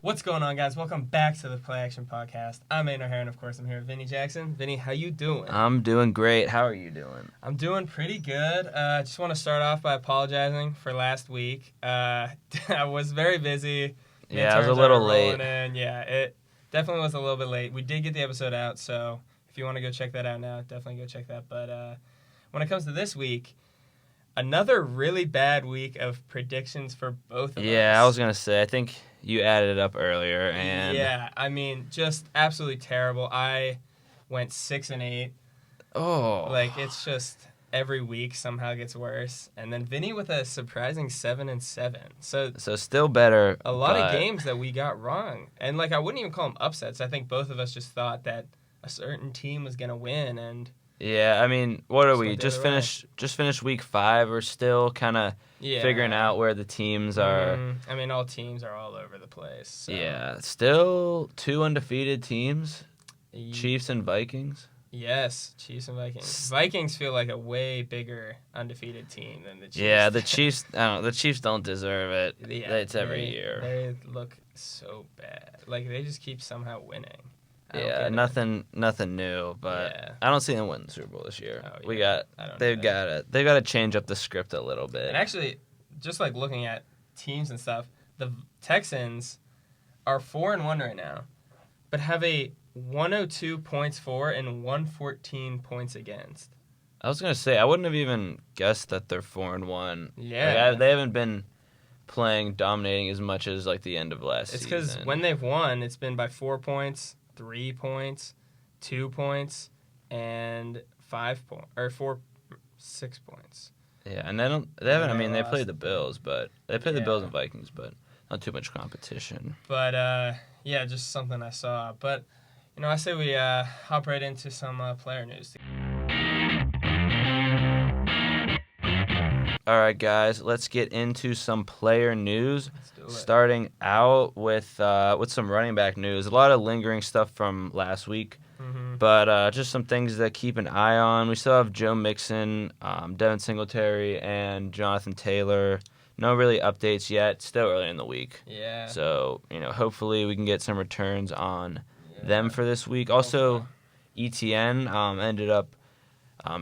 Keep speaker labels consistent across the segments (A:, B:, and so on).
A: What's going on, guys? Welcome back to the Play Action Podcast. I'm Aidan and of course, I'm here with Vinny Jackson. Vinny, how you doing?
B: I'm doing great. How are you doing?
A: I'm doing pretty good. Just want to start off by apologizing for last week. I was very busy.
B: Yeah, I was a little late.
A: Yeah, it definitely was a little bit late. We did get the episode out, so if you want to go check that out now, definitely go check that. But when it comes to this week, another really bad week of predictions for both of us.
B: Yeah, I was going to say, I think you added it up earlier. And
A: yeah, I mean, just absolutely terrible. I went 6-8.
B: Oh.
A: Like, it's just every week somehow gets worse. And then Vinny with a surprising 7-7. So
B: still better.
A: A lot of games that we got wrong. And, like, I wouldn't even call them upsets. I think both of us just thought that a certain team was going to win, and
B: yeah, I mean, what are we? Just finished week 5. We're still kind of figuring out where the teams are.
A: I mean, all teams are all over the place. So.
B: Yeah, still 2 undefeated teams, Chiefs and Vikings.
A: Yes, Chiefs and Vikings. Vikings feel like a way bigger undefeated team than the Chiefs.
B: Yeah, the Chiefs. I don't know, the Chiefs don't deserve it.
A: Yeah,
B: it's every year.
A: They look so bad. Like, they just keep somehow winning.
B: Yeah, nothing new, but I don't see them winning the Super Bowl this year.
A: Oh, yeah.
B: They've got to change up the script a little bit.
A: And actually, just like looking at teams and stuff, the Texans are 4-1 right now, but have a 102 points for and 114 points against.
B: I was gonna say I wouldn't have even guessed that they're 4-1.
A: Yeah,
B: like, they haven't been playing dominating as much as like the end of last season.
A: It's because when they've won, it's been by 4 points. 3 points, 2 points, and 6 points.
B: Yeah, and they haven't. I mean, they played the Bills, but they played the Bills and Vikings, but not too much competition.
A: But yeah, just something I saw. But I say we hop right into some player news.
B: All right, guys, let's get into some player news. Starting out with some running back news. A lot of lingering stuff from last week, but just some things to keep an eye on. We still have Joe Mixon, Devin Singletary, and Jonathan Taylor. No really updates yet. Still early in the week.
A: Yeah.
B: So, hopefully we can get some returns on them for this week. Also, ETN ended up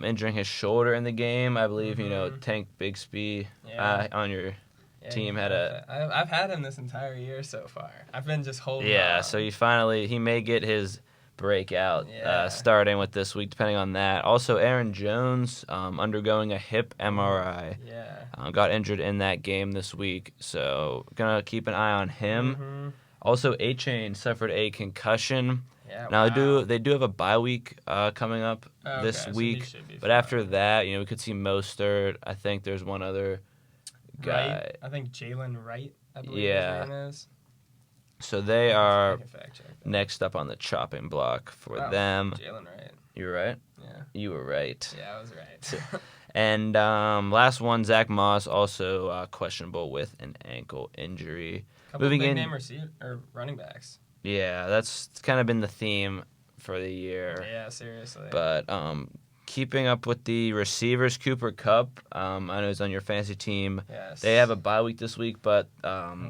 B: injuring his shoulder in the game. I believe, Tank Bigsby on your team had
A: I've had him this entire year so far. I've been just holding on.
B: Yeah, so he may get his breakout starting with this week, depending on that. Also, Aaron Jones undergoing a hip MRI.
A: Yeah.
B: Got injured in that game this week, so gonna keep an eye on him. Also, A-Chain suffered a concussion.
A: Yeah,
B: now they do have a bye week coming up this week, but after that, we could see Mostert. I think there's one other guy.
A: Wright. I think Jalen Wright, I believe his name is.
B: So they are next up on the chopping block for them.
A: Jalen Wright.
B: You were right?
A: Yeah.
B: You were right.
A: Yeah, I was right.
B: And last one, Zach Moss, also questionable with an ankle injury.
A: Couple of big name running backs.
B: Yeah, that's kind of been the theme for the year.
A: Yeah, seriously.
B: But keeping up with the receivers, Cooper Kupp, I know he's on your fantasy team.
A: Yes.
B: They have a bye week this week, but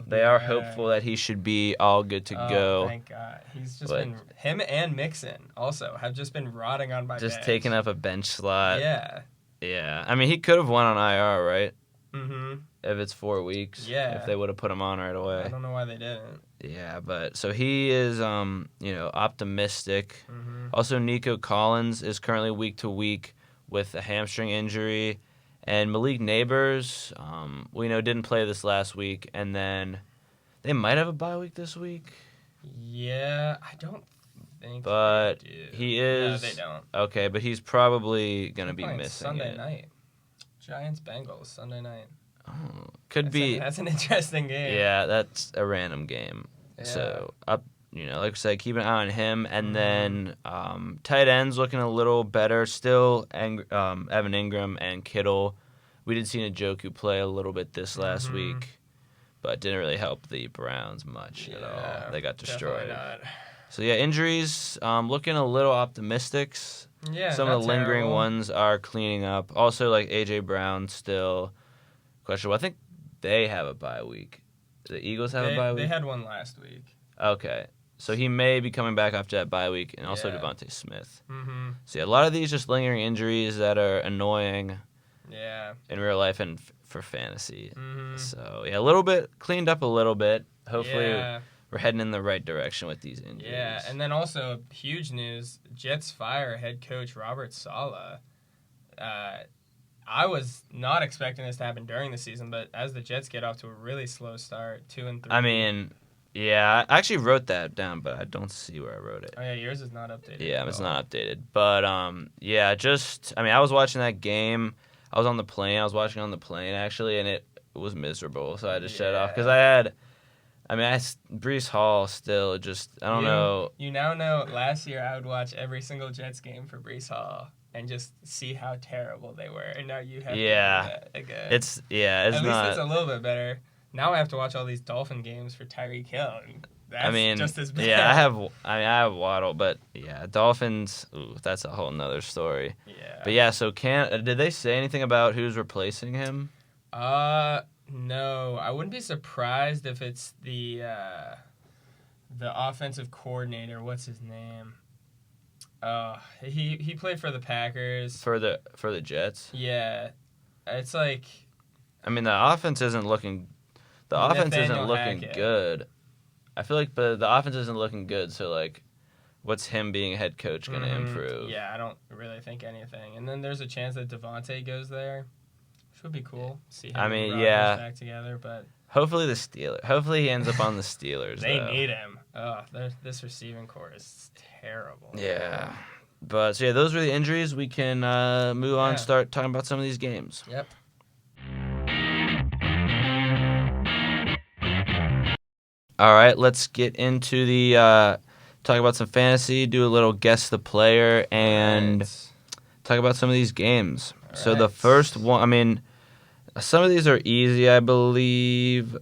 B: they are hopeful that he should be all good to go.
A: Thank God. He's just him and Mixon also have just been rotting on my bench.
B: Just taking up a bench slot.
A: Yeah.
B: Yeah. I mean, he could have won on IR, right?
A: Mm-hmm.
B: If it's 4 weeks.
A: Yeah.
B: If they would have put him on right away.
A: I don't know why they didn't.
B: Yeah, but so he is, optimistic.
A: Mm-hmm.
B: Also, Nico Collins is currently week to week with a hamstring injury, and Malik Neighbors, we know didn't play this last week, and then they might have a bye week this week.
A: Yeah, I don't think.
B: But
A: they do.
B: he is.
A: No, they don't.
B: Okay, but he's probably gonna be missing
A: Sunday night. Giants Bengals Sunday night.
B: Oh, could be.
A: That's an interesting game.
B: Yeah, that's a random game. Yeah. So like I said, keep an eye on him. And then tight ends looking a little better. Still, Evan Ingram and Kittle. We did see Njoku play a little bit this last week, but didn't really help the Browns much at all. They got destroyed.
A: Not.
B: So, injuries looking a little optimistic.
A: Yeah,
B: some of the lingering ones are cleaning up. Also, like A.J. Brown still questionable. I think they have a bye week. The Eagles have a bye week?
A: They had one last week.
B: Okay. So he may be coming back after that bye week, and also Devontae Smith.
A: Mm-hmm.
B: So yeah, a lot of these just lingering injuries that are annoying in real life and for fantasy.
A: Mm-hmm.
B: So yeah, a little bit cleaned up a little bit. Hopefully we're heading in the right direction with these injuries.
A: Yeah, and then also huge news, Jets fire head coach Robert Saleh. I was not expecting this to happen during the season, but as the Jets get off to a really slow start, 2-3.
B: I mean, yeah, I actually wrote that down, but I don't see where I wrote it.
A: Oh yeah, yours is not updated.
B: Yeah, it's not updated. But yeah, I was watching that game. I was on the plane. I was watching on the plane actually, and it was miserable. So I just shut it off because Breece Hall still just I don't know.
A: You now know. Last year I would watch every single Jets game for Breece Hall and just see how terrible they were, and now you have to do that again.
B: It's
A: At least it's a little bit better. Now I have to watch all these Dolphin games for Tyreek Hill. That's just as bad.
B: Yeah, I have Waddle, but yeah, Dolphins. Ooh, that's a whole nother story.
A: Yeah.
B: But yeah, so did they say anything about who's replacing him?
A: No, I wouldn't be surprised if it's the offensive coordinator. What's his name? He played for the Packers.
B: For the Jets.
A: Yeah, it's like.
B: I mean, the offense isn't looking. The offense isn't looking good. I feel like, but the offense isn't looking good. So like, what's him being head coach going to improve?
A: Yeah, I don't really think anything. And then there's a chance that Devontae goes there, which would be cool. See him and Rodgers back together, but
B: hopefully the Steelers. Hopefully he ends up on the Steelers.
A: They need him. Oh, this receiving core is terrible.
B: Yeah, but so yeah, those were the injuries. We can move on and start talking about some of these games.
A: Yep.
B: All right, let's get into the talk about some fantasy, do a little guess the player, and talk about some of these games. So the first one, I mean, some of these are easy, I believe.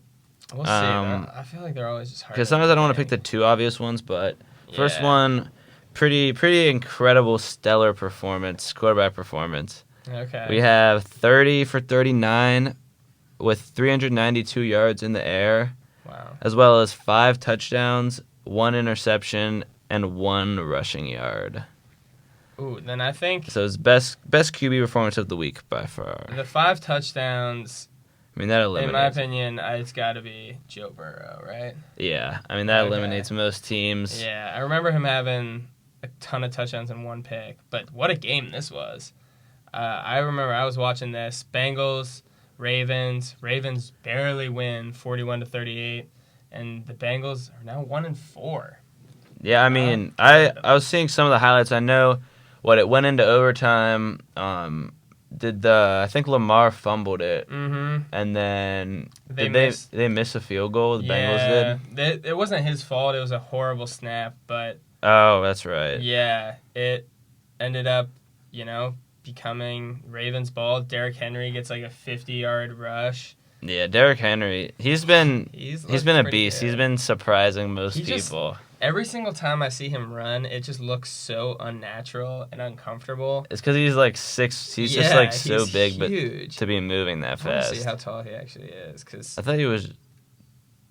A: We'll see. I feel like they're always just hard.
B: Because sometimes I don't want to pick the two obvious ones, but first one, pretty incredible, stellar performance, quarterback performance.
A: Okay.
B: We have 30 for 39 with 392 yards in the air.
A: Wow.
B: As well as 5 touchdowns, 1 interception, and 1 rushing yard.
A: Ooh, then I think...
B: So it's best QB performance of the week by far.
A: The 5 touchdowns...
B: I mean, that eliminates...
A: In my opinion, it's got to be Joe Burrow, right?
B: Yeah. I mean, that eliminates most teams.
A: Yeah. I remember him having a ton of touchdowns in one pick. But what a game this was. I remember I was watching this. Bengals... Ravens barely win 41-38, and the Bengals are now 1-4.
B: Yeah, I mean, I was seeing some of the highlights. I know it went into overtime. I think Lamar fumbled it, and then they miss a field goal? The Bengals
A: did. It wasn't his fault. It was a horrible snap, but
B: that's right.
A: Yeah, it ended up, becoming Ravens' ball. Derrick Henry gets like a 50-yard rush.
B: Yeah, Derrick Henry, he's been a beast. Good. He's been surprising most people.
A: Every single time I see him run, it just looks so unnatural and uncomfortable.
B: It's because he's like 6. He's just like so big,
A: huge.
B: But to be moving that fast.
A: Let's see how tall he actually is. Cause,
B: I thought he was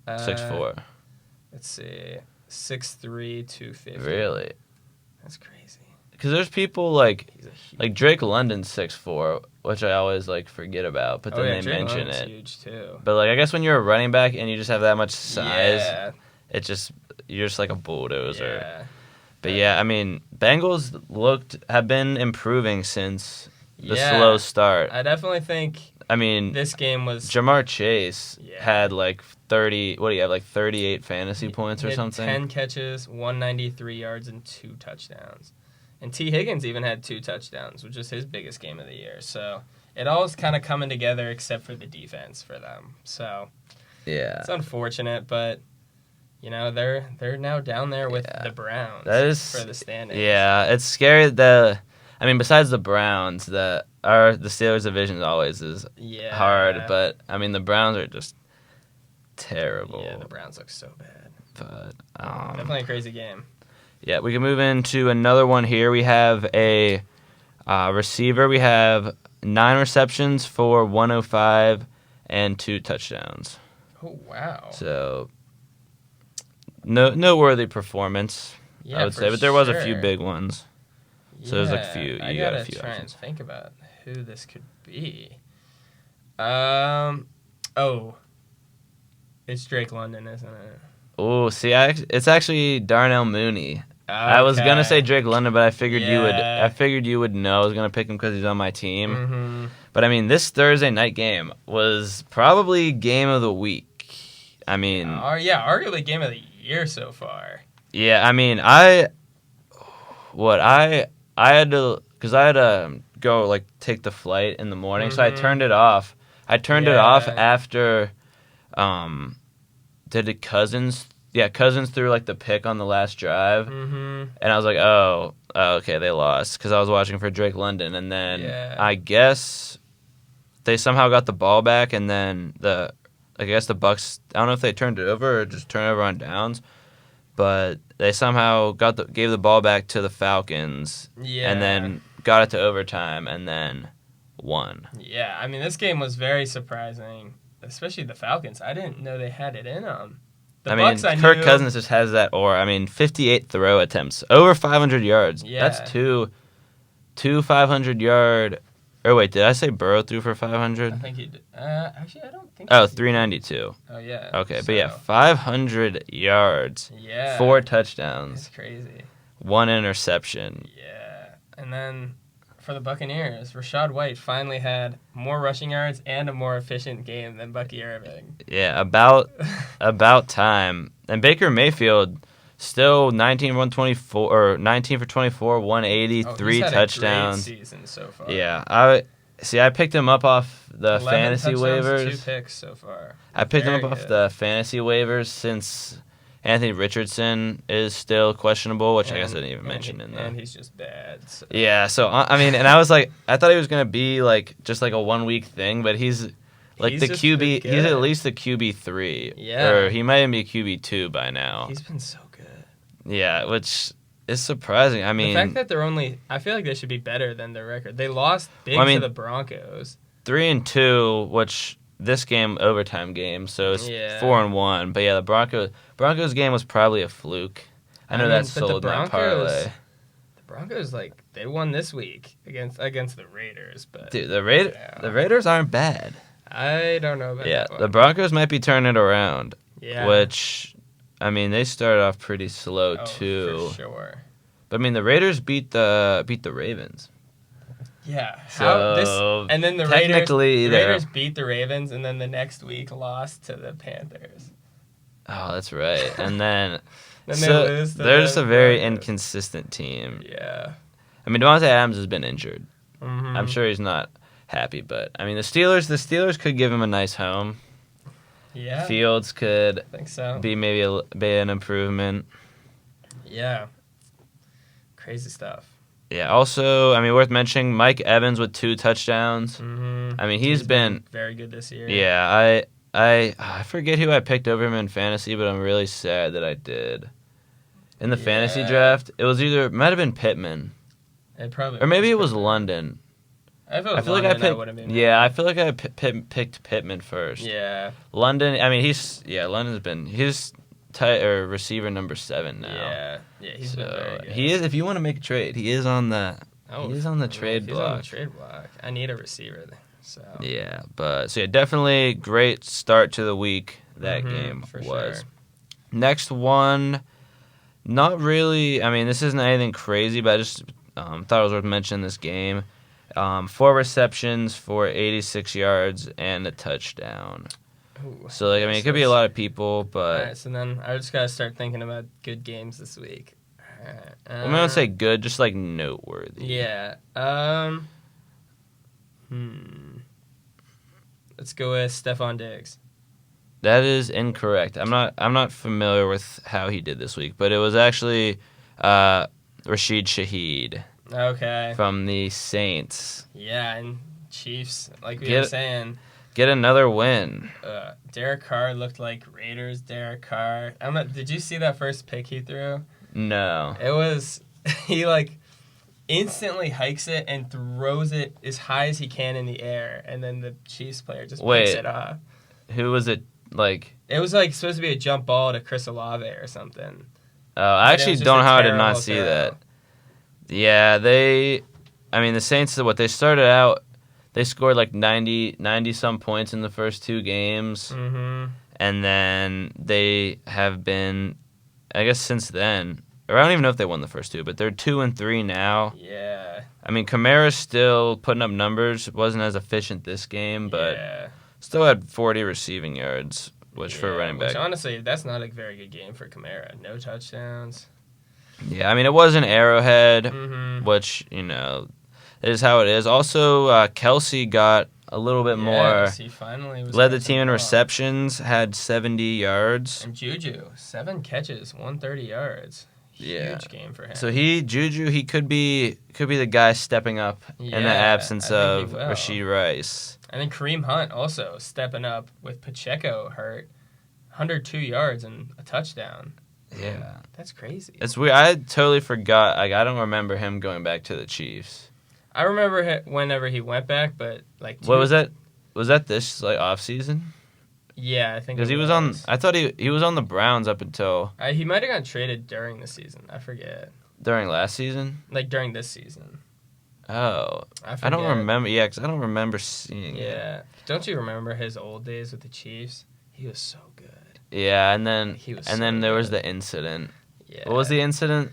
B: 6'4".
A: Let's see, 6'3", 250.
B: Really?
A: That's crazy.
B: Because there's people like Drake London's 6'4", which I always forget about, but then they
A: Drake
B: mention
A: London's
B: it.
A: Huge too.
B: But I guess when you're a running back and you just have that much size, you're just like a bulldozer.
A: Yeah.
B: But I mean, Bengals have been improving since the slow start.
A: I definitely think.
B: I mean,
A: this game was
B: Jamar Chase had 30. What do you have? 38 fantasy points or something.
A: 10 catches, 193 yards, and 2 touchdowns. And T. Higgins even had 2 touchdowns, which is his biggest game of the year. So it all is kind of coming together except for the defense for them. So it's unfortunate, but they're now down there with the Browns for the standings.
B: Yeah, it's scary. Besides the Browns, the Steelers division always is hard, but I mean the Browns are just terrible.
A: Yeah, the Browns look so bad.
B: But
A: definitely a crazy game.
B: Yeah, we can move into another one here. We have a receiver. We have 9 receptions for 105 and 2 touchdowns.
A: Oh, wow.
B: So, noteworthy performance,
A: Yeah,
B: I would say. But there was a few big ones. So there's like a few.
A: I
B: got
A: gotta
B: a few
A: try
B: options.
A: and think about who this could be. It's Drake London, isn't it?
B: Oh, see, it's actually Darnell Mooney. Okay. I was gonna say Drake London, but I figured you would. I figured you would know. I was gonna pick him because he's on my team.
A: Mm-hmm.
B: But I mean, this Thursday night game was probably game of the week. I mean,
A: arguably game of the year so far.
B: Yeah, I mean, I had to go like take the flight in the morning, so I turned it off. I turned it off after Cousins threw like the pick on the last drive, and I was like, oh, okay, they lost because I was watching for Drake London, and then I guess they somehow got the ball back, and then the Bucks, I don't know if they turned it over or just turned it over on downs, but they somehow gave the ball back to the Falcons, and then got it to overtime, and then won.
A: Yeah, I mean, this game was very surprising, especially the Falcons. I didn't know they had it in them.
B: Kirk Cousins just has that aura. I mean, 58 throw attempts, over 500 yards.
A: Yeah.
B: That's two 500-yard. Or wait, did I say Burrow threw for 500?
A: I think he did. Actually, I don't think.
B: Oh, 392.
A: Oh yeah.
B: Okay, but yeah, 500 yards.
A: Yeah.
B: 4 touchdowns.
A: It's crazy.
B: 1 interception.
A: Yeah, and then for the Buccaneers, Rachaad White finally had more rushing yards and a more efficient game than Bucky Irving.
B: Yeah, about time. And Baker Mayfield still 19 for 24, 180, 3 touchdowns.
A: Great season so far.
B: Yeah, I picked him up off the fantasy waivers.
A: 2 picks so far.
B: I picked him up off the fantasy waivers since Anthony Richardson is still questionable, which I guess I didn't even mention in there.
A: And he's just bad. So.
B: Yeah, so I mean, and I was like, I thought he was gonna be like just like a 1-week thing, but he's like the QB. He's at least the QB3.
A: Yeah,
B: or he might even be QB2 by now.
A: He's been so good.
B: Yeah, which is surprising. I mean,
A: the fact that I feel like they should be better than their record. They lost big to the Broncos.
B: 3-2, which this game overtime game, so it's 4-1. But yeah, the Broncos game was probably a fluke. I know that sold my parlay.
A: The Broncos, they won this week against the Raiders, but
B: dude, the Raiders aren't bad.
A: I don't know about that.
B: Yeah, the Broncos might be turning it around.
A: Yeah,
B: which, I mean, they started off pretty slow too.
A: For sure.
B: But I mean, the Raiders beat the Ravens.
A: Yeah.
B: And
A: then the Raiders beat the Ravens, and then the next week lost to the Panthers.
B: Oh, that's right. And then,
A: they lose to
B: they're just a very inconsistent team.
A: Yeah.
B: I mean, Devontae Adams has been injured.
A: Mm-hmm.
B: I'm sure he's not happy, but I mean, the Steelers could give him a nice home.
A: Yeah.
B: Fields could
A: be
B: maybe an improvement.
A: Yeah. Crazy stuff.
B: Yeah. Also, I mean, worth mentioning, Mike Evans with 2 touchdowns.
A: Mm-hmm.
B: I mean, he's been
A: very good this year.
B: Yeah. I forget who I picked over him in fantasy, but I'm really sad that I did. In the fantasy draft, it might have been Pittman.
A: It probably.
B: Or maybe it was London.
A: I feel like I picked.
B: I feel like I picked Pittman first.
A: Yeah.
B: London. I mean, he's receiver number 7 now.
A: Yeah, he's been very good.
B: He is. If you want to make a trade, he is on the. He's on the trade block.
A: On the trade block. I need a receiver. So.
B: Yeah, definitely great start to the week. That game was.
A: Sure.
B: Next one, not really. I mean, this isn't anything crazy, but I just thought it was worth mentioning this game. 4 receptions for 86 yards and a touchdown.
A: Ooh,
B: so, it could be a lot of people, but...
A: All right, so then I just got to start thinking about good games this week.
B: I'm going to say good, just, noteworthy.
A: Yeah. Let's go with Stephon Diggs.
B: That is incorrect. I'm not familiar with how he did this week, but it was actually Rashid Shaheed.
A: Okay.
B: From the Saints.
A: Yeah, and Chiefs, like we were saying.
B: Get another win.
A: Derek Carr looked like Raiders Derek Carr. Did you see that first pick he threw?
B: No.
A: It was, instantly hikes it and throws it as high as he can in the air, and then the Chiefs player just picks it off.
B: Who was it? Like
A: it was like supposed to be a jump ball to Chris Olave or something.
B: I actually don't know how I did not see that. Yeah, the Saints, they started out, they scored like 90-some points in the first 2 games.
A: Mm-hmm.
B: And then they have been, I guess since then, or I don't even know if they won the first 2, but they're 2-3 now.
A: Yeah.
B: I mean, Kamara's still putting up numbers. Wasn't as efficient this game, but still had 40 receiving yards, which for a running back.
A: Which honestly, that's not a very good game for Kamara. No touchdowns.
B: Yeah, I mean, it was an Arrowhead,
A: mm-hmm.
B: which, it is how it is. Also, Kelsey got a little bit more.
A: He finally was
B: led the team in receptions, had 70 yards.
A: And Juju, 7 catches, 130 yards. Huge game for him.
B: So Juju, he could be the guy stepping up in the absence of Rashee Rice.
A: And then Kareem Hunt also stepping up with Pacheco hurt, 102 yards and a touchdown.
B: Yeah,
A: that's crazy.
B: It's weird. I totally forgot. Like, I don't remember him going back to the Chiefs.
A: I remember whenever he went back, but like.
B: What was that? Was that this off season?
A: Yeah, I think.
B: Because he was on. I thought he was on the Browns up until.
A: He might have gotten traded during the season. I forget.
B: During last season?
A: Like during this season.
B: Oh, I don't remember. Yeah, because I don't remember seeing it.
A: Yeah, don't you remember his old days with the Chiefs? He was so good.
B: Yeah, and then there was the incident.
A: Yeah.
B: What was the incident?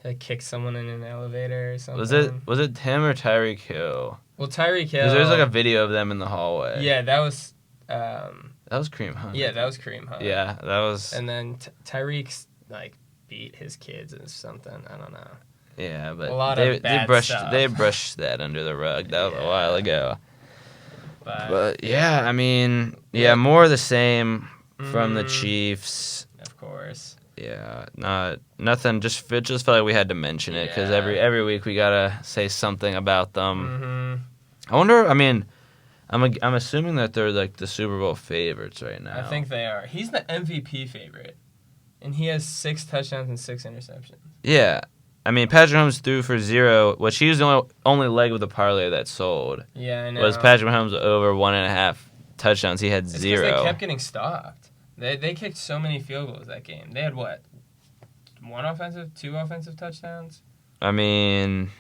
A: He kicked someone in an elevator or something.
B: Was it him or Tyreek Hill?
A: Well, Tyreek Hill.
B: Because there's a video of them in the hallway.
A: Yeah, that was.
B: That was Kareem Hunt.
A: Yeah, that was Kareem Hunt.
B: Yeah, that was.
A: And then Tyreek beat his kids or something. I don't know.
B: Yeah, but
A: a lot of bad stuff.
B: They brushed that under the rug. That was a while ago. But yeah, I mean, more of the same from the Chiefs.
A: Of course.
B: Yeah, nothing. It just felt like we had to mention it because every week we gotta say something about them.
A: Mm-hmm.
B: I wonder. I mean, I'm assuming that they're like the Super Bowl favorites right now.
A: I think they are. He's the MVP favorite, and he has 6 touchdowns and 6 interceptions.
B: Yeah, I mean, Patrick Mahomes threw for 0, which he was the only leg of the parlay that sold.
A: Yeah, I know.
B: Was Patrick Mahomes over 1.5 touchdowns? He had 0.
A: They kept getting stopped. They kicked so many field goals that game. They had what? 2 offensive touchdowns?
B: I mean,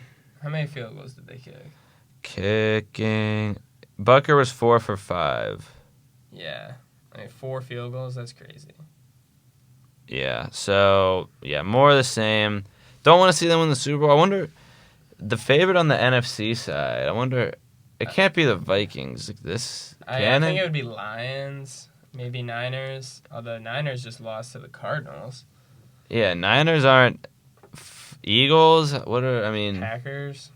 A: how many field goals did they kick?
B: Kicking. Bucker was 4 for 5.
A: Yeah. I mean, 4 field goals, that's crazy.
B: Yeah. So, more of the same. Don't want to see them win the Super Bowl. I wonder, the favorite on the NFC side, it can't be the Vikings.
A: I think it would be Lions. Maybe Niners, although Niners just lost to the Cardinals.
B: Yeah, Niners aren't Eagles.
A: Packers.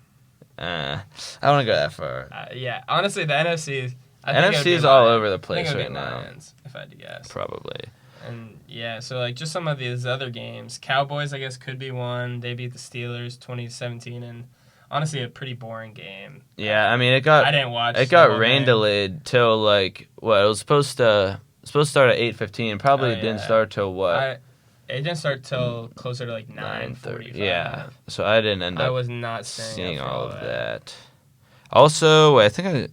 B: I don't want to go that far.
A: Yeah, honestly, the NFC.
B: NFC is all over the place right now.
A: Lions, if I had to guess.
B: Probably.
A: And so just some of these other games. Cowboys, I guess, could be one. They beat the Steelers 20-17, and honestly, a pretty boring game.
B: Yeah, I mean, I
A: didn't watch.
B: It got rain delayed till it was supposed to start at 8:15. Probably didn't start till what?
A: It didn't start till closer to 9:45.
B: Yeah, so I didn't end up.
A: I was not
B: seeing all of that. Also, I think I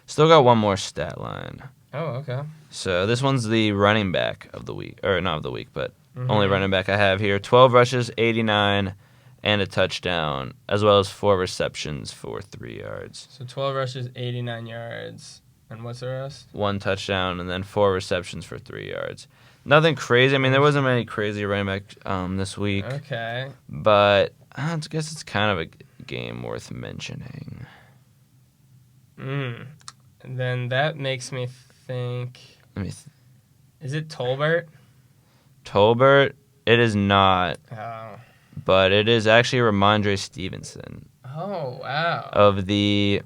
B: still got one more stat line.
A: Oh, okay.
B: So this one's the running back of the week, or not of the week, but only running back I have here. 12 rushes, 89, and a touchdown, as well as 4 receptions for 3 yards.
A: So 12 rushes, 89 yards. And what's the rest?
B: 1 touchdown and then 4 receptions for 3 yards. Nothing crazy. I mean, there wasn't many crazy running back this week.
A: Okay.
B: But I guess it's kind of a game worth mentioning.
A: And then that makes me think... Is it Tolbert?
B: Tolbert? It is not.
A: Oh.
B: But it is actually Ramondre Stevenson.
A: Oh, wow.
B: Of the...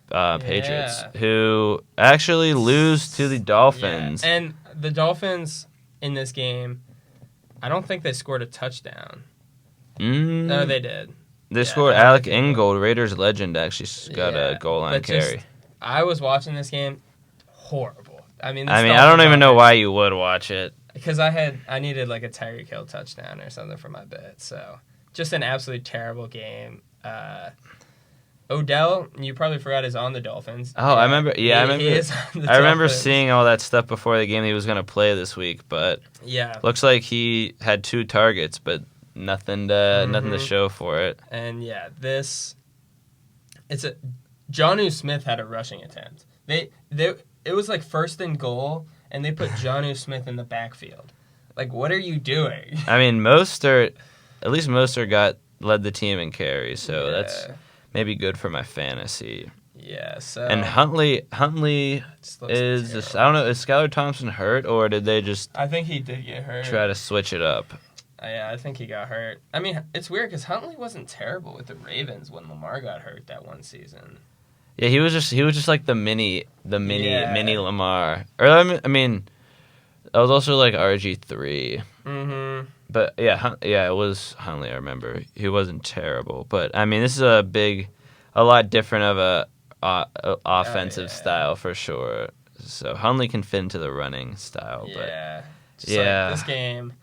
B: Patriots, who actually lose to the Dolphins.
A: Yeah. And the Dolphins in this game, I don't think they scored a touchdown. No, they did.
B: They scored. Alec Ingold, Raiders legend, actually got a goal line carry.
A: I was watching this game, horrible. I mean,
B: I don't even know why you would watch it.
A: Because I needed a Tyreek Hill touchdown or something for my bet. So just an absolutely terrible game. Odell, you probably forgot, is on the Dolphins.
B: Oh, yeah, I remember. Yeah, I remember.
A: He is on the
B: I remember
A: Dolphins.
B: seeing all that stuff before the game he was going to play this week, but
A: yeah,
B: looks like he had 2 targets, but nothing to show for it.
A: And Jonnu Smith had a rushing attempt. It was like 1st and goal, and they put Jonnu Smith in the backfield. Like, what are you doing?
B: I mean, at least Mostert led the team in carries, so that's maybe good for my fantasy.
A: Yeah, so...
B: And Huntley is... I don't know, is Skylar Thompson hurt, or did they just...
A: I think he did get hurt.
B: Try to switch it up.
A: Yeah, I think he got hurt. I mean, it's weird, because Huntley wasn't terrible with the Ravens when Lamar got hurt that one season.
B: Yeah, he was just like the mini Lamar. Or I mean, that was also like RG3.
A: Mm-hmm.
B: But yeah, it was Huntley. I remember he wasn't terrible, but I mean, this is a lot different of a offensive style for sure. So Huntley can fit into the running style, but
A: like this game,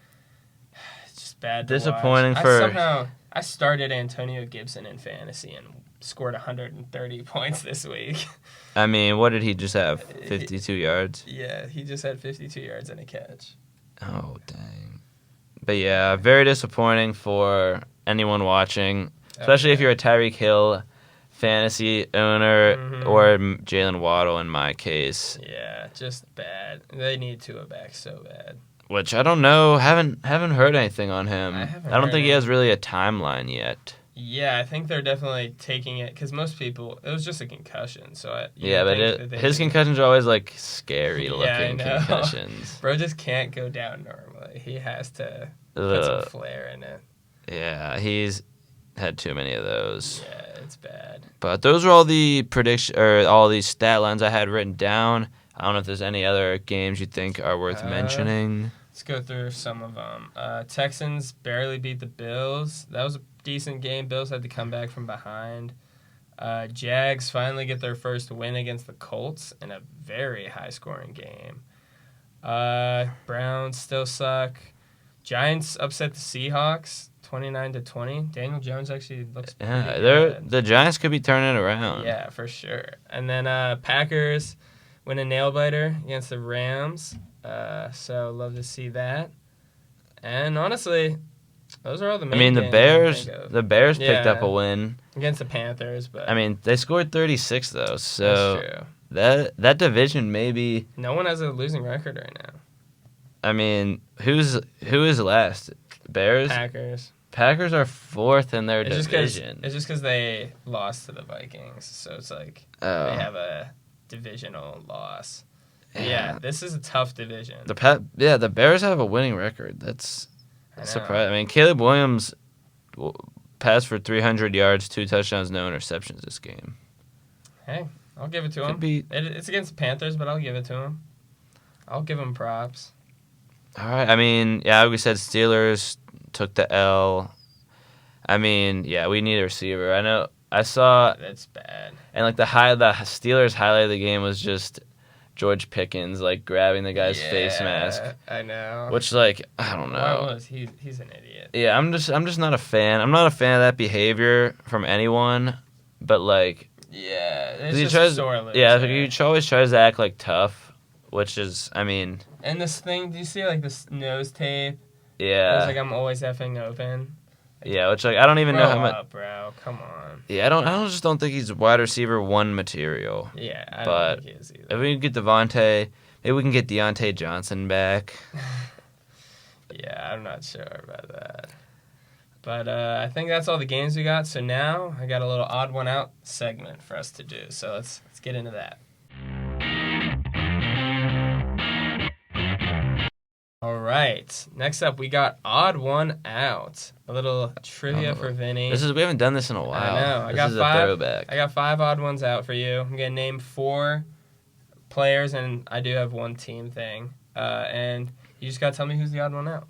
A: it's just bad.
B: Disappointing for.
A: I started Antonio Gibson in fantasy and scored 130 points this week.
B: I mean, what did he just have? 52 yards?
A: Yeah, he just had 52 yards and a catch.
B: Oh, dang. But yeah, very disappointing for anyone watching, especially if you're a Tyreek Hill fantasy owner or Jalen Waddle in my case.
A: Yeah, just bad. They need Tua back so bad.
B: Which I don't know. Haven't heard anything on him.
A: I
B: don't think he has really a timeline yet.
A: Yeah, I think they're definitely taking it because most people, it was just a concussion. So
B: his concussions are always like scary looking concussions.
A: Bro just can't go down normally. He has to put some flair in it.
B: Yeah, he's had too many of those.
A: Yeah, it's bad.
B: But those are all the all these stat lines I had written down. I don't know if there's any other games you think are worth mentioning.
A: Let's go through some of them. Texans barely beat the Bills. That was a decent game. Bills had to come back from behind. Jags finally get their first win against the Colts in a very high-scoring game. Browns still suck. Giants upset the Seahawks 29-20. Daniel Jones actually looks pretty good.
B: The Giants could be turning it around.
A: Yeah, for sure. And then Packers win a nail-biter against the Rams. So love to see that. And honestly, those are all the main games.
B: The Bears picked up a win
A: against the Panthers, but
B: I mean, they scored 36 though. So
A: that's true.
B: That division maybe
A: no one has a losing record right now.
B: I mean, who is last? Bears? Packers are 4th in their division.
A: It's just because they lost to the Vikings, so it's like they have a divisional loss. Yeah, this is a tough division.
B: The Bears have a winning record. That's surprising. I mean, Caleb Williams passed for 300 yards, 2 touchdowns, no interceptions this game.
A: Hey, I'll give it to him. It's against the Panthers, but I'll give it to him. I'll give him props.
B: All right. I mean, yeah, we said Steelers took the L. I mean, yeah, we need a receiver. I know. I saw.
A: That's bad.
B: And like the Steelers highlight of the game was just George Pickens like grabbing the guy's face mask.
A: I know.
B: Which like I don't know.
A: He's an idiot.
B: Yeah, I'm just not a fan. I'm not a fan of that behavior from anyone. But like.
A: Yeah, it's just sore loser.
B: Yeah, he always tries to act like tough, which is, I mean.
A: And this thing, do you see like this nose tape?
B: Yeah.
A: It's like I'm always effing open.
B: Yeah, which like I don't even know how much.
A: Bro, come on.
B: Yeah, I just don't think he's wide receiver 1 material.
A: Yeah, I don't think he is either.
B: If we can get Devontae, maybe we can get Deontay Johnson back.
A: Yeah, I'm not sure about that. But I think that's all the games we got. So now I got a little odd one out segment for us to do. So let's get into that. All right. Next up, we got odd one out. A little trivia for Vinny.
B: We haven't done this in a while.
A: I know.
B: This is a throwback.
A: I got 5 odd ones out for you. I'm gonna name 4 players, and I do have 1 team thing. And you just gotta tell me who's the odd one out.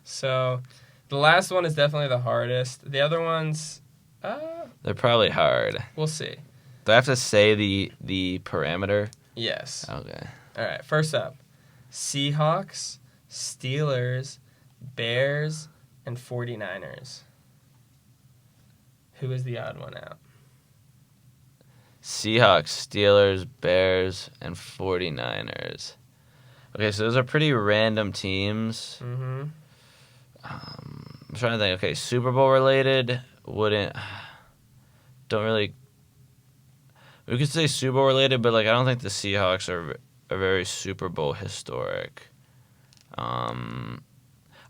A: So the last one is definitely the hardest. The other ones,
B: they're probably hard.
A: We'll see.
B: Do I have to say the parameter?
A: Yes.
B: Okay.
A: All right. First up, Seahawks, Steelers, Bears, and 49ers. Who is the odd one out?
B: Seahawks, Steelers, Bears, and 49ers. Okay, so those are pretty random teams.
A: Mm-hmm.
B: I'm trying to think. Okay, Super Bowl related don't really. We could say Super Bowl related, but like I don't think the Seahawks are very Super Bowl historic. I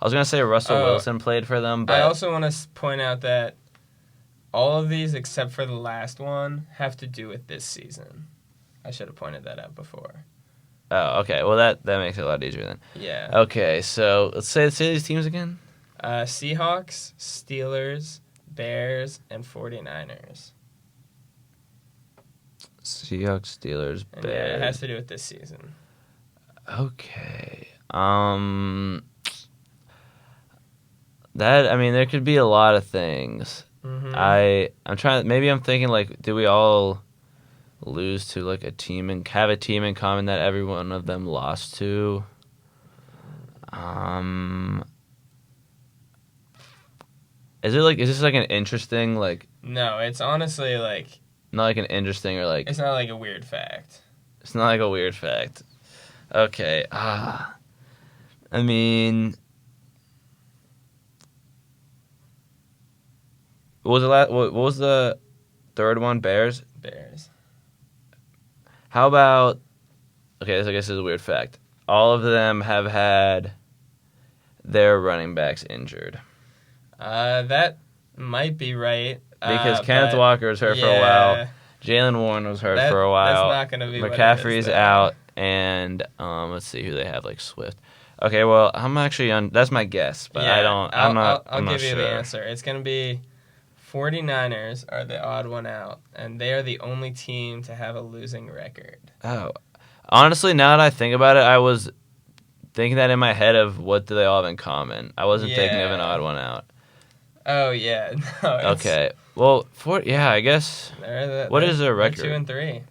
B: was gonna say Russell Wilson played for them, but
A: I also want to point out that all of these, except for the last one, have to do with this season. I should have pointed that out before.
B: Oh, okay. Well, that makes it a lot easier then.
A: Yeah.
B: Okay, so let's say these teams again.
A: Seahawks, Steelers, Bears, and 49ers.
B: Seahawks, Steelers,
A: And
B: Bears.
A: yeah, it has to do with this season.
B: Okay. There could be a lot of things.
A: Mm-hmm.
B: I'm trying. Maybe I'm thinking like, do we all lose to like a team and have a team in common that every one of them lost to? Is this like an interesting like?
A: No, it's honestly like.
B: Not like an interesting or like.
A: It's not like a weird fact.
B: It's not like a weird fact. Okay. I mean. What was the third one? Bears?
A: Bears.
B: How about... Okay, this I guess is a weird fact. All of them have had their running backs injured.
A: That might be right.
B: Because Kenneth Walker was hurt for a while. Jalen Warren was hurt for a while.
A: That's not going to be
B: McCaffrey's out. And let's see who they have, like Swift. Okay, well, I'm actually... That's my guess, but
A: yeah,
B: I'm not
A: I'll give you
B: sure.
A: the answer. It's going to be... 49ers are the odd one out, and they are the only team to have a losing record.
B: Oh. Honestly, now that I think about it, I was thinking that in my head of what do they all have in common. I wasn't thinking of an odd one out.
A: Oh, yeah. No,
B: okay. Well, I guess. What is their record?
A: 2-3.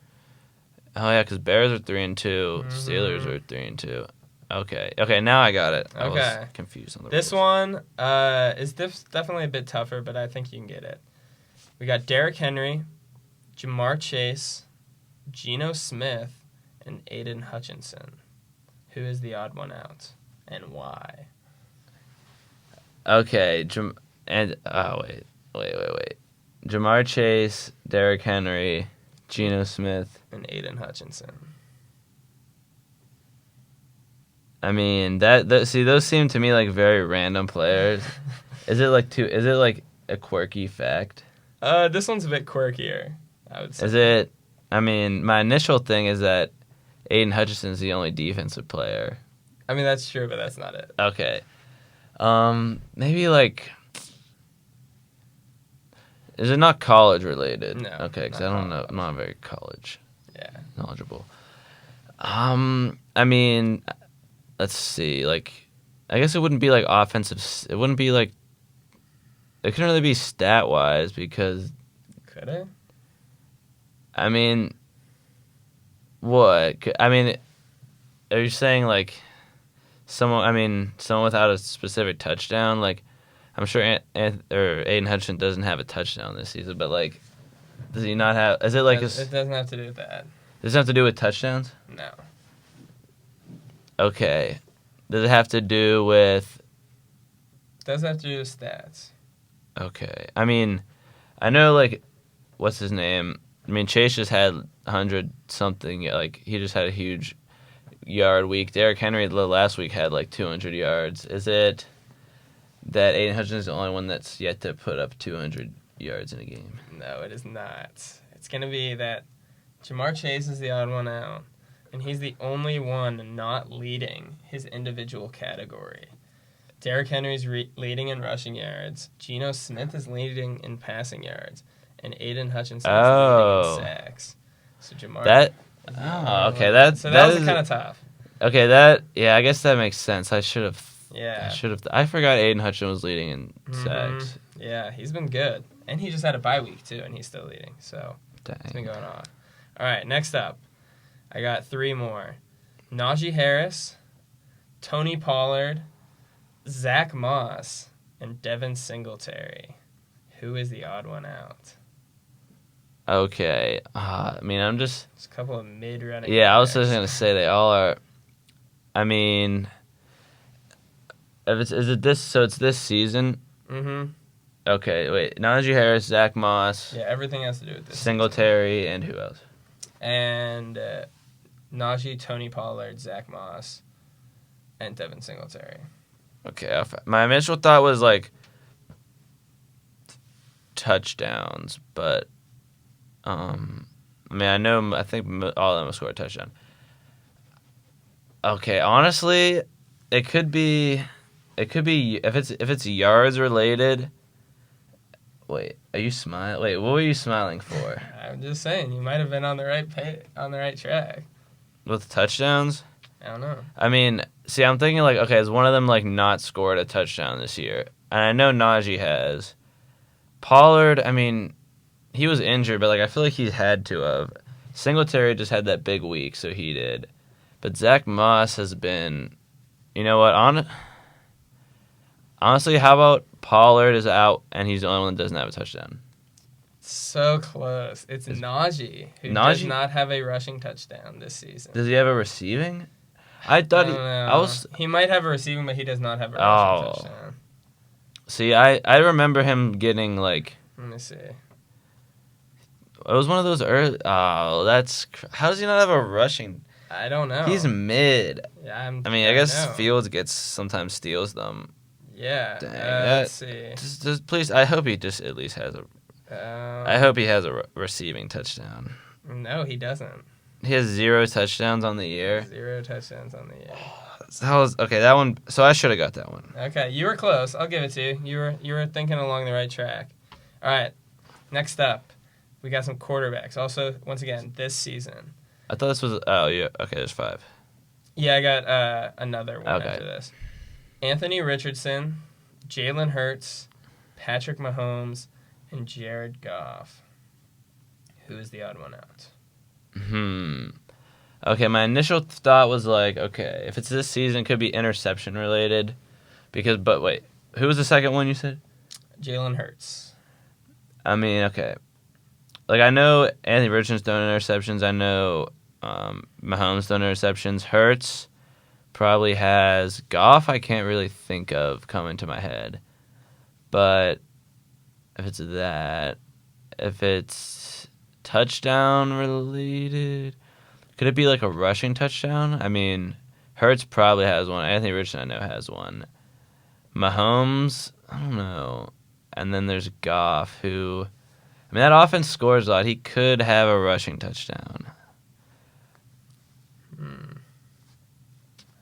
B: Oh, yeah, because Bears are 3-2.
A: Mm-hmm.
B: Steelers are 3-2. Okay, now I got it. I was confused on the
A: This
B: rules.
A: one is definitely a bit tougher, but I think you can get it. We got Derrick Henry, Jamar Chase, Geno Smith, and Aidan Hutchinson. Who is the odd one out, and why?
B: Okay, wait. Jamar Chase, Derrick Henry, Geno Smith,
A: and Aidan Hutchinson.
B: I mean, those seem to me like very random players. Is it like a quirky fact?
A: This one's a bit quirkier, I would say.
B: Is it? I mean, my initial thing is that Aidan Hutchinson's the only defensive player.
A: I mean, that's true, but that's not it.
B: Okay. Maybe like... Is it not college related?
A: No.
B: Okay, because I don't know. I'm not very college knowledgeable. I mean... Let's see. Like, I guess it wouldn't be like offensive. It wouldn't be like. It couldn't really be stat wise because.
A: Could it?
B: I mean. What? I mean, are you saying like, someone without a specific touchdown? Like, I'm sure Aidan Hutchinson doesn't have a touchdown this season, but like, does he not have? Is it like?
A: It doesn't have to do with that.
B: Does it have to do with touchdowns?
A: No.
B: Okay. Does it have to do with...
A: Doesn't have to do with stats.
B: Okay. I mean, I know, like, what's his name? I mean, Chase just had 100-something. Like, he just had a huge yard week. Derrick Henry last week had, like, 200 yards. Is it that Aidan Hutchinson is the only one that's yet to put up 200 yards in a game?
A: No, it is not. It's going to be that Jamar Chase is the odd one out. And he's the only one not leading his individual category. Derrick Henry's leading in rushing yards. Geno Smith is leading in passing yards. And Aidan Hutchinson is leading in sacks. So Jamar...
B: okay. That
A: was kind of tough.
B: Okay, I guess that makes sense. I should have...
A: Yeah.
B: I forgot Aidan Hutchinson was leading in sacks.
A: Yeah, he's been good. And he just had a bye week, too, and he's still leading. So, It's been going on. All right, next up. I got 3 more. Najee Harris, Tony Pollard, Zach Moss, and Devin Singletary. Who is the odd one out?
B: Okay. I mean, I'm just...
A: There's a couple of mid-running
B: Yeah, I was
A: backs.
B: just going to say they all are... I mean... Is it this... So it's this season?
A: Mm-hmm.
B: Okay, wait. Najee Harris, Zach Moss...
A: Yeah, everything has to do with this
B: Singletary, and who else?
A: And Najee, Tony Pollard, Zach Moss, and Devin Singletary.
B: Okay, my initial thought was, like, touchdowns, but... I mean, I think all of them will score a touchdown. Okay, honestly, it could be if it's yards related. Wait, are you smiling? Wait, what were you smiling for?
A: I'm just saying, you might have been on the right track.
B: With touchdowns?
A: I don't know.
B: I mean, see, I'm thinking like, okay, has one of them like not scored a touchdown this year? And I know Najee has. Pollard, I mean, he was injured, but like I feel like he had to have. Singletary just had that big week, so he did. But Zach Moss has been, you know what? Honestly, how about Pollard is out and he's the only one that doesn't have a touchdown?
A: So close. It's Najee, who does not have a rushing touchdown this season.
B: Does he have a receiving? I thought
A: he might have a receiving, but he does not have a rushing touchdown.
B: See, I remember him getting like.
A: Let me see.
B: It was one of those early. Oh, how does he not have a rushing?
A: I don't know.
B: He's mid.
A: Yeah,
B: I guess Fields sometimes steals them.
A: Yeah.
B: Dang,
A: let's see.
B: Just please. I hope he just at least has a. I hope he has a receiving touchdown.
A: No, he doesn't.
B: He has 0 touchdowns on the year.
A: 0 touchdowns on the year.
B: Okay, that one. So I should have got that one.
A: Okay, you were close. I'll give it to you. You were thinking along the right track. All right. Next up, we got some quarterbacks. Also, once again, this season.
B: I thought this was. Oh yeah. Okay, there's 5.
A: Yeah, I got another one after this. Anthony Richardson, Jalen Hurts, Patrick Mahomes, and Jared Goff. Who is the odd one out?
B: Okay, my initial thought was like, okay, if it's this season, it could be interception related. But wait, who was the second one you said?
A: Jalen Hurts.
B: I mean, okay. Like, I know Anthony Richardson's throwing interceptions. I know Mahomes throwing interceptions. Hurts probably has. Goff, I can't really think of coming to my head. But if it's touchdown related, could it be like a rushing touchdown? I mean, Hurts probably has one. Anthony Richardson, I know, has one. Mahomes, I don't know. And then there's Goff, who, I mean, that offense scores a lot. He could have a rushing touchdown.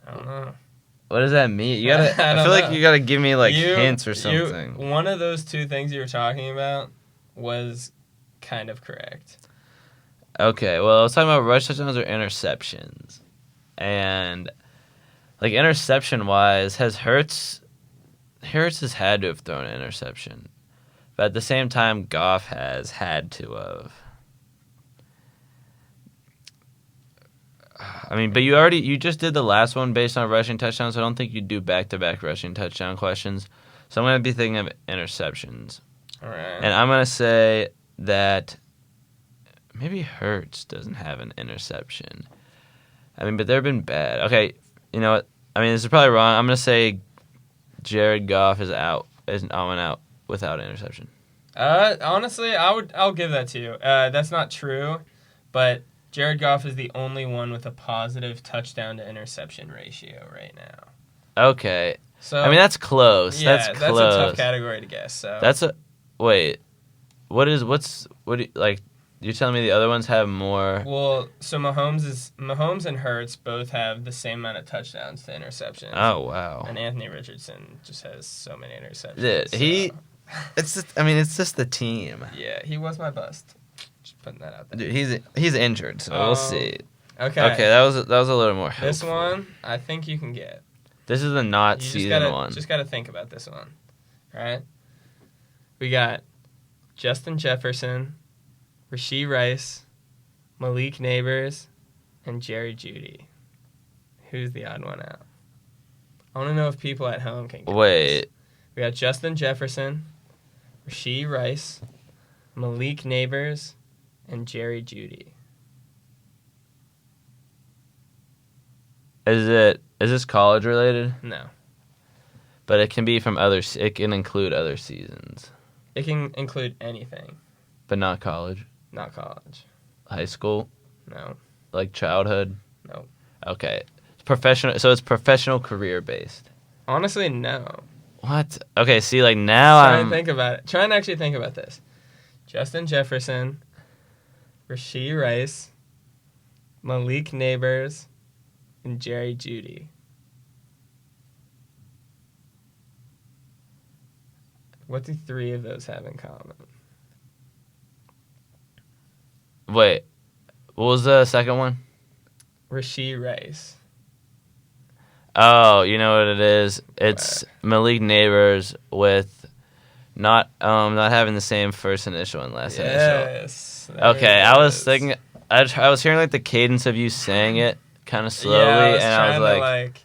A: I don't know.
B: What does that mean? I feel like you gotta give me like hints or something.
A: One of those two things you were talking about was kind of correct.
B: Okay, well, I was talking about rush touchdowns or interceptions. And, like, interception-wise, Hurts has had to have thrown an interception. But at the same time, Goff has had to have. I mean, but you just did the last one based on rushing touchdowns, so I don't think you'd do back-to-back rushing touchdown questions. So I'm going to be thinking of interceptions.
A: All right.
B: And I'm going to say that maybe Hurts doesn't have an interception. I mean, but they've been bad. Okay, you know what? I mean, this is probably wrong. I'm going to say Jared Goff is out without an interception.
A: Honestly, I'll give that to you. That's not true, but Jared Goff is the only one with a positive touchdown to interception ratio right now.
B: Okay.
A: So
B: I mean, that's close.
A: Yeah,
B: that's
A: a tough category to guess. So you're telling me the other ones have more? Well, so Mahomes and Hurts both have the same amount of touchdowns to interceptions.
B: Oh wow!
A: And Anthony Richardson just has so many interceptions.
B: Yeah, it's just the team.
A: Yeah, he was my bust. Just putting that out there.
B: Dude, he's injured, so we'll see.
A: Okay.
B: Okay, that was a little more helpful.
A: This one, I think you can get.
B: This is the not season one.
A: Just gotta think about this one, all right? We got Justin Jefferson, Rashee Rice, Malik Neighbors, and Jerry Jeudy. Who's the odd one out? I want to know if people at home can get this.
B: Wait.
A: We got Justin Jefferson, Rasheed Rice, Malik Neighbors, and Jerry Jeudy.
B: Is this college related?
A: No.
B: But it can be from it can include other seasons.
A: It can include anything.
B: But not college?
A: Not college.
B: High school?
A: No.
B: Like childhood?
A: No.
B: Okay. It's professional, so it's professional career based.
A: Honestly, no.
B: What? Okay, see, like now
A: Try and think about it. Try and actually think about this. Justin Jefferson, Rasheed Rice, Malik Neighbors, and Jerry Jeudy. What do 3 of those have in common?
B: Wait, what was the second one?
A: Rasheed Rice.
B: Oh, you know what it is? It's Malik Neighbors with not having the same first initial and last initial.
A: Yes.
B: Okay, I was thinking, I was hearing like the cadence of you saying it kind of slowly, and I was like,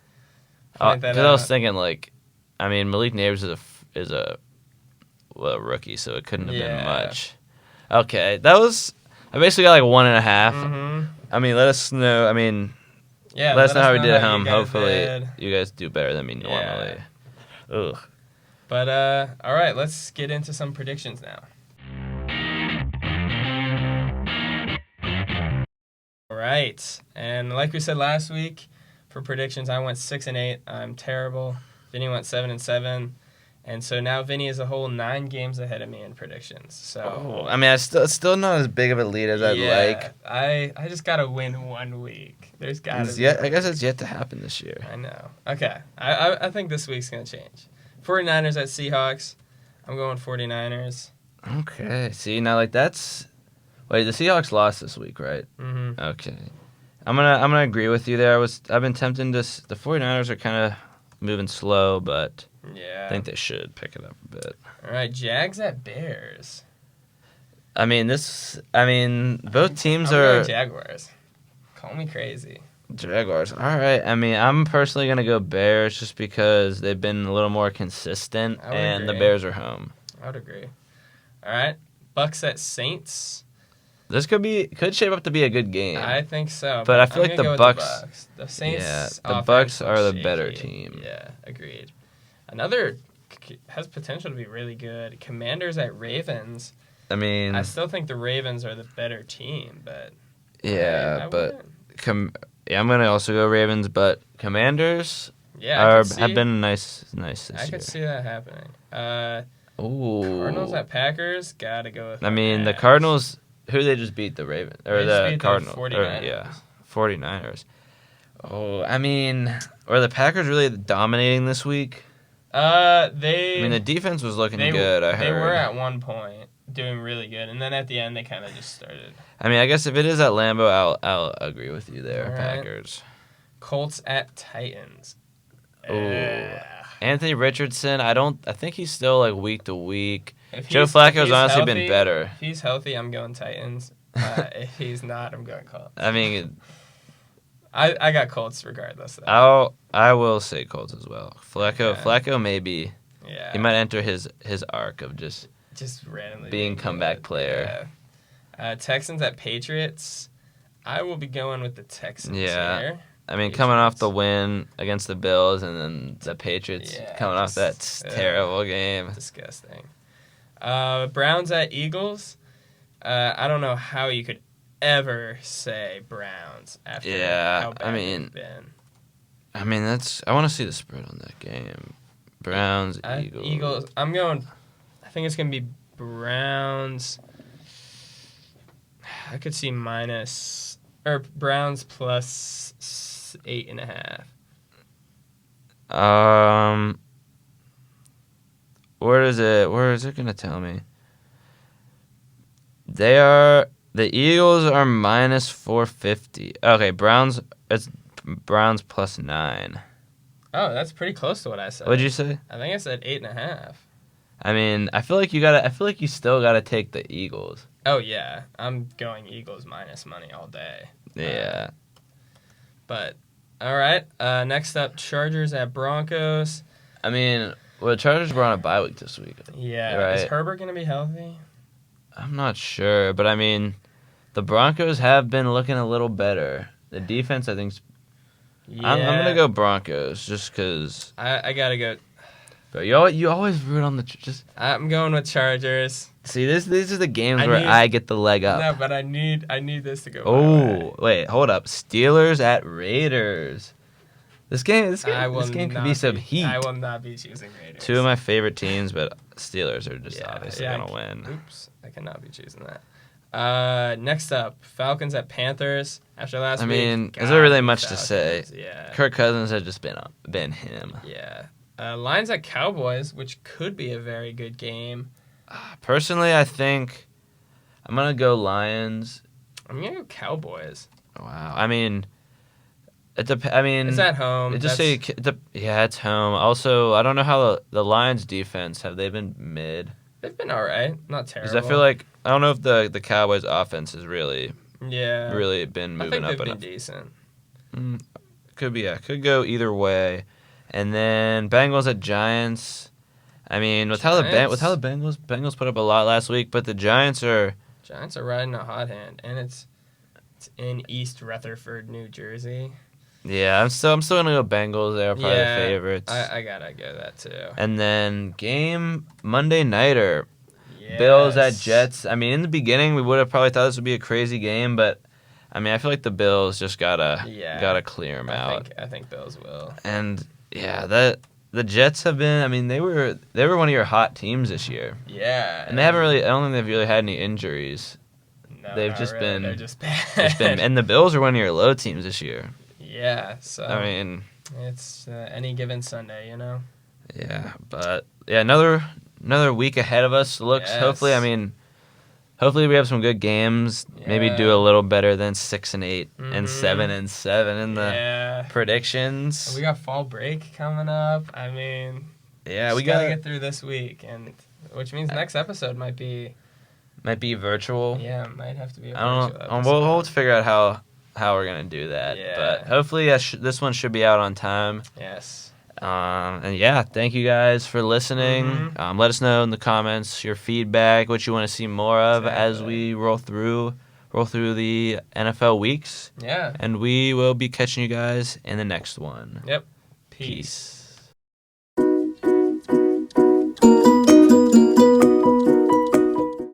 B: because I was thinking like, I mean, Malik Neighbors is a rookie, so it couldn't have been much. Okay, I basically got like 1.5.
A: Mm-hmm.
B: I mean, let us know. I mean, let us know how we did at home. Hopefully, you guys do better than me normally. Ugh.
A: But all right, let's get into some predictions now. All right, and like we said last week, for predictions, I went 6-8. I'm terrible. Vinny went 7-7. And so now Vinny is a whole 9 games ahead of me in predictions. So
B: I mean, it's still not as big of a lead as I'd like.
A: I just gotta win 1 week. There's gotta be.
B: I guess it's yet to happen this year.
A: I know. Okay, I think this week's gonna change. 49ers at Seahawks. I'm going 49ers.
B: Okay. See, now like that's. Wait, the Seahawks lost this week, right?
A: Mm-hmm.
B: Okay. I'm gonna agree with you there. I've been tempted to. The 49ers are kind of moving slow, but.
A: Yeah.
B: I think they should pick it up a bit.
A: All right, Jags at Bears.
B: I mean, both teams
A: I'm
B: are
A: going Jaguars. Call me crazy.
B: Jaguars. All right. I mean, I'm personally going to go Bears just because they've been a little more consistent, and
A: agree.
B: the Bears are home.
A: I would agree. All right, Bucks at Saints.
B: This could shape up to be a good game.
A: I think so.
B: But I feel like the Bucks.
A: The Saints.
B: Yeah, the Bucks are the better team.
A: Yeah, agreed. Another has potential to be really good. Commanders at Ravens.
B: I mean,
A: I still think the Ravens are the better team, but
B: I'm gonna also go Ravens, but Commanders have been nice this year.
A: I could see that happening.
B: Cardinals
A: at Packers, gotta go with.
B: I mean, the Cardinals. Who they just beat? The Ravens or the Cardinals?
A: 49ers.
B: 49ers. Oh, I mean, were the Packers really dominating this week?
A: The
B: defense was looking good. I heard
A: they were at one point doing really good, and then at the end they kind of just started.
B: I mean, I guess if it is at Lambeau, I'll agree with you there,
A: right.
B: Packers.
A: Colts at Titans.
B: Anthony Richardson. I think he's still like week to week. Joe Flacco's honestly been better.
A: If he's healthy, I'm going Titans. If he's not, I'm going Colts.
B: I mean,
A: I got Colts regardless. Though.
B: I will say Colts as well. Flacco maybe.
A: Yeah.
B: He might enter his arc of just
A: randomly
B: being comeback player.
A: Yeah. Texans at Patriots. I will be going with the Texans here.
B: I mean, coming off the win against the Bills and then the Patriots coming off that terrible game.
A: Disgusting. Browns at Eagles. I don't know how you could ever say Browns after how bad they've been.
B: I mean, I want to see the spread on that game. Browns,
A: Eagles. I think it's going to be Browns. I could see Browns plus 8.5.
B: Where is it going to tell me? The Eagles are minus 450. Okay, it's Browns plus 9.
A: Oh, that's pretty close to what I said.
B: What'd you say?
A: I think I said 8.5.
B: I mean, I feel like you still gotta take the Eagles.
A: Oh yeah, I'm going Eagles minus money all day.
B: Yeah.
A: But all right, next up, Chargers at Broncos.
B: I mean, Well, the Chargers were on a bye week this week.
A: Yeah.
B: Right.
A: Is Herbert going to be healthy?
B: I'm not sure, but I mean, the Broncos have been looking a little better. The defense, I think,
A: Yeah.
B: I'm gonna go Broncos just because.
A: I gotta go.
B: But you always root on the just.
A: I'm going with Chargers.
B: See, these are the games I get the leg up.
A: No, but I need this to go.
B: Oh, wait, hold up. Steelers at Raiders. This game could be some heat.
A: I will not be choosing Raiders.
B: Two of my favorite teams, but Steelers are just obviously gonna win.
A: Oops, I cannot be choosing that. Next up, Falcons at Panthers. After last week,
B: is there really much to say?
A: Yeah.
B: Kirk Cousins has just been him.
A: Yeah. Lions at Cowboys, which could be a very good game.
B: Personally, I think I'm gonna go Lions.
A: I'm gonna go Cowboys.
B: Wow. I mean, it's at home. It's home. Also, I don't know how the Lions defense have they been mid.
A: They've been all right, not terrible.
B: Because I feel like I don't know if the Cowboys offense has really been moving up enough.
A: I think they've been decent.
B: Could be, could go either way. And then Bengals at Giants. I mean, with how the Bengals put up a lot last week, but the Giants are
A: riding a hot hand, and it's in East Rutherford, New Jersey.
B: Yeah, I'm still gonna go Bengals. They're probably the favorites.
A: I gotta go that too.
B: And then game Monday nighter,
A: yes.
B: Bills at Jets. I mean, in the beginning we would have probably thought this would be a crazy game, but I mean, I feel like the Bills just gotta clear them out.
A: I think Bills will.
B: And the Jets have been. I mean, they were one of your hot teams this year.
A: Yeah.
B: And they haven't really. I don't think they've really had any injuries.
A: No,
B: they've just
A: really.
B: been.
A: They're just bad.
B: And the Bills are one of your low teams this year.
A: Yeah. So
B: I mean,
A: it's any given Sunday, you know.
B: Yeah, but another week ahead of us. Looks hopefully we have some good games. Yeah. Maybe do a little better than 6-8 and 7-7 in the predictions.
A: We got fall break coming up. I mean,
B: we
A: gotta get through this week, and which means next episode might be
B: virtual.
A: Yeah, it might have to be a virtual episode.
B: We'll have to figure out how we're gonna do that.
A: Yeah.
B: But hopefully this one should be out on time.
A: Yes.
B: And thank you guys for listening. Let us know in the comments your feedback, what you want to see more of as we roll through the NFL weeks.
A: Yeah.
B: And we will be catching you guys in the next one.
A: Yep.
B: Peace.